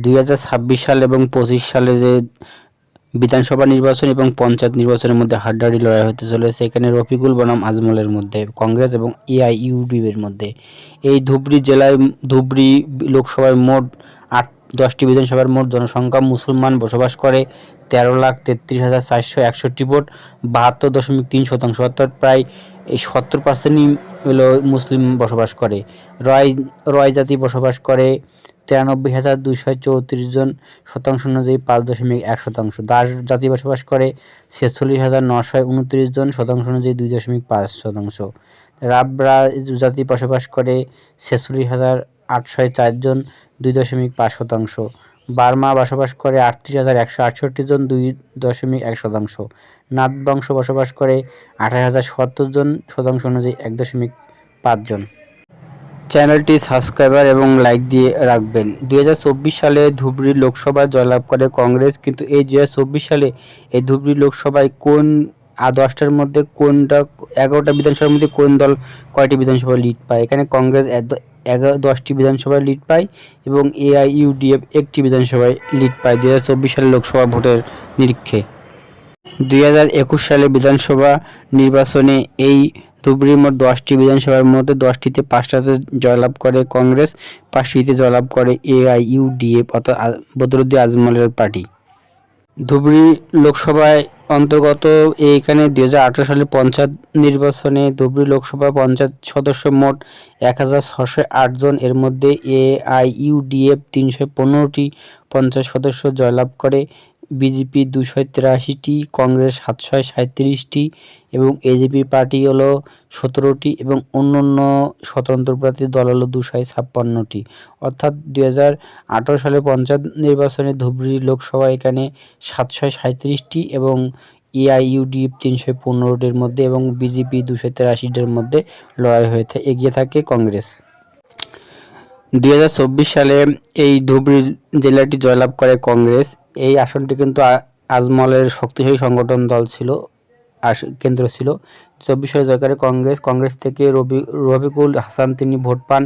2026 সাল এবং 25 সালে যে বিধানসভা নির্বাচন এবং পঞ্চায়েত নির্বাচনের মধ্যে হাড্ডাহাড্ডি লড়াই হতে চলেছে। এখানে রফিকুল বনাম আজমলের মধ্যে কংগ্রেস এবং এআইইউডিএফের মধ্যে। এই ধুবড়ী জেলায় ধুবড়ী লোকসভায় মোট 10টি বিধানসভার মোট জনসংখ্যা মুসলমান বসবাস করে 13,33,461 ভোট, 72.3%, অর্থাৎ প্রায় এই 70%ই হলো মুসলিম বসবাস করে। রয় জাতি বসবাস করে 93,234 জন, শতাংশ অনুযায়ী 5.1%। দাস জাতি বসবাস করে 46,929 জন, শতাংশ অনুযায়ী 2.5%। রাবরা জাতি বসবাস করে 46,804 জন, 2.5%। বার্মা বসবাস করে 38,168 জন, 2.1%। নাথ বংশ বসবাস করে 18,070 জন, শতাংশ অনুযায়ী 1.5 জন। চ্যানেলটি সাবস্ক্রাইবার এবং লাইক দিয়ে রাখবেন। 2024 সালে ধুবড়ী লোকসভায় জয়লাভ করে কংগ্রেস, কিন্তু এই 2024 সালে এই ধুবড়ী লোকসভায় কোন 10টার মধ্যে কোনটা 11টা বিধানসভার মধ্যে কোন দল কয়টি বিধানসভা লিড পায়? এখানে কংগ্রেস 10টি বিধানসভায় লিড পায় এবং এআইইউডিএফ একটি বিধানসভায় লিড পায় 2024 সালে লোকসভা ভোটের নিরীক্ষে। 2021 সালে বিধানসভা নির্বাচনে এই ধুবড়ীর মোট 10টি বিধানসভার মধ্যে 10টিতে 5টাতে জয়লাভ করে কংগ্রেস, 5টিতে জয়লাভ করে এআইইউডিএফ অর্থাৎ বদরুদ্দিন আজমলের পার্টি। ধুবড়ী লোকসভায় অন্তর্গত এইখানে 2018 সালে পঞ্চায়েত নির্বাচনে ধুবড়ী লোকসভা পঞ্চায়েত সদস্য মোট 1,608 জন। এর মধ্যে এআইইউডিএফ 315টি পঞ্চায়েত সদস্য জয়লাভ করে, বিজেপি 283টি, কংগ্রেস 737টি এবং এজিপি পার্টি হলো 17টি এবং অন্যান্য স্বতন্ত্র প্রার্থী দল হলো 256টি। অর্থাৎ 2018 সালে পঞ্চায়েত নির্বাচনে ধুবড়ী লোকসভা এখানে 737টি এবং এআইইউডিএফ 315টির মধ্যে এবং বিজেপি 283টির মধ্যে লড়াই হয়ে এগিয়ে থাকে কংগ্রেস। 2024 সালে এই ধুবড়ী জেলাটি জয়লাভ করে কংগ্রেস। এই আসনটি কিন্তু আজমলের শক্তিশালী সংগঠন দল ছিল, কেন্দ্র ছিল। 24 সালে জয় করে কংগ্রেস থেকে রফিকুল হাসান তিনি ভোট পান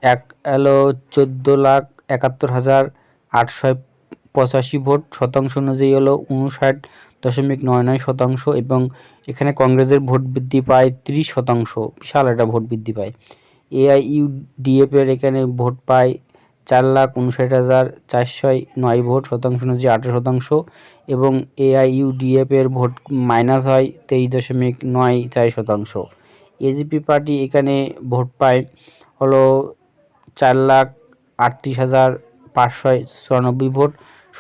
14,71,885 ভোট, শতাংশ অনুযায়ী হলো 59.99% এবং এখানে কংগ্রেসের ভোট বৃদ্ধি পায় 30%, বিশাল একটা ভোট বৃদ্ধি পায়। এআইইউডিএফ এর এখানে ভোট পায় 4,59,409 ভোট, শতাংশ অনুযায়ী 18% এবং এআইইউডিএফ এর ভোট মাইনাস হয় 23.94%। এজিপি পার্টি এখানে ভোট পায় হলো 4,38,594 ভোট,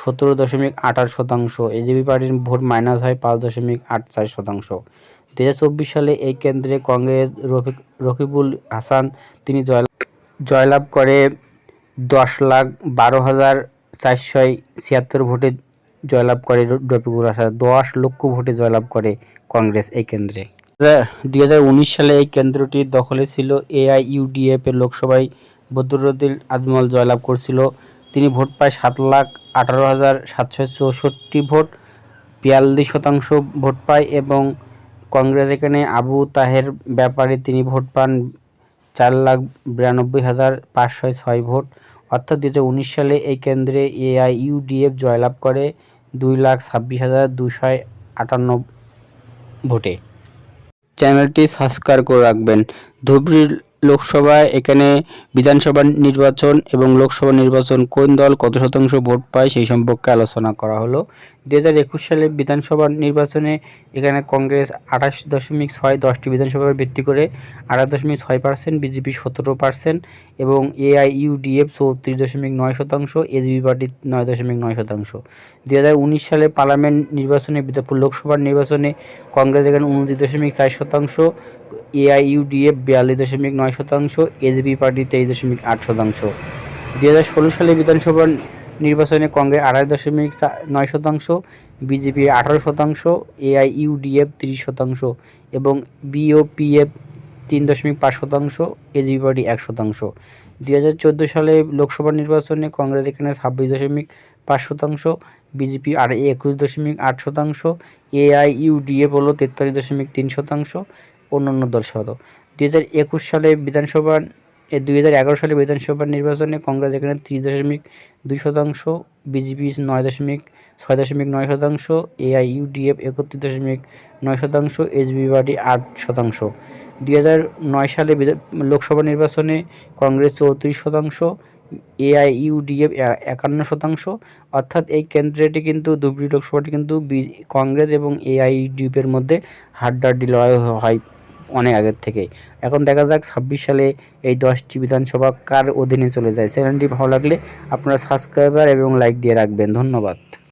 17.28%। এজিপি পার্টির ভোট মাইনাস হয় 5.84%। 2024 সালে এই কেন্দ্রে কংগ্রেস রকিবুল হাসান তিনি জয়লাভ করে 10,12,476 ভোটে জয়লাভ করে রফিকুল হাসান, 10 লক্ষ ভোটে জয়লাভ করে কংগ্রেস এই কেন্দ্রে। 2019 সালে এই কেন্দ্রটি দখলে ছিল এআইইউডিএফ এর লোকসভায় বদরুদ্দিন আজমল জয়লাভ করেছিল। তিনি ভোট পায় 7,18,764 ভোট, 42% ভোট পায় এবং কংগ্রেস এখানে আবু তাহের ব্যাপারে তিনি ভোট পান 4,92,506 ভোট। অর্থাৎ 2019 সালে এই কেন্দ্রে এআইইউডিএফ জয়লাভ করে 2,26,258 ভোটে। চ্যানেলটি সাবস্ক্রাইব করে রাখবেন। ধুবড়ী লোকসভায় এখানে বিধানসভা নির্বাচন এবং লোকসভা নির্বাচন কোন দল কত শতাংশ ভোট পায় সেই সম্পর্কে আলোচনা করা হলো। 2021 সালে বিধানসভা নির্বাচনে এখানে কংগ্রেস 28.6, 10টি বিধানসভার ভিত্তি করে 8.6%, বিজেপি 17% এবং এআইইউডিএফ 34.9%, এজিপি পার্টি 9.9%। 2019 সালে পার্লামেন্ট নির্বাচনে লোকসভা নির্বাচনে কংগ্রেস এখানে 29.4%, এআইইউডিএফ 42.9%, এজিপি পার্টি 23.8%। 2016 সালে বিধানসভা নির্বাচনে কংগ্রেস 28.9%, বিজেপি 18%, এআইইউডিএফ 30% এবং বিওপিএফ 3.5%, এজিপি পার্টি 1%। 2014 সালে লোকসভা নির্বাচনে কংগ্রেস এখানে 26.5%, বিজেপি 21.8%, এআইইউডিএফ হলো 43.3%, অন্যান্য দল সহ। 2021 সালে বিধানসভা এই 2011 সালে বিধানসভা নির্বাচনে কংগ্রেস এখানে 30.2%, বিজেপি 6.9%, এআইইউডিএফ 31.9%, এসবি পার্টি 8%। 2009 সালে লোকসভা নির্বাচনে কংগ্রেস 34%, এআইইউডিএফ 51%। অর্থাৎ এই কেন্দ্রটি কিন্তু ধুবড়ী লোকসভাটি কিন্তু কংগ্রেস এবং এআইইউডিএফের মধ্যে হাড্ডাহাড্ডি লড়াই হয় অনেক আগের থেকে। এখন দেখা যাক 26 সালে এই 10টি বিধানসভা কার অধীনে চলে যায়। চ্যানেলটি ভালো লাগলে আপনারা সাবস্ক্রাইবার এবং লাইক দিয়ে রাখবেন। ধন্যবাদ।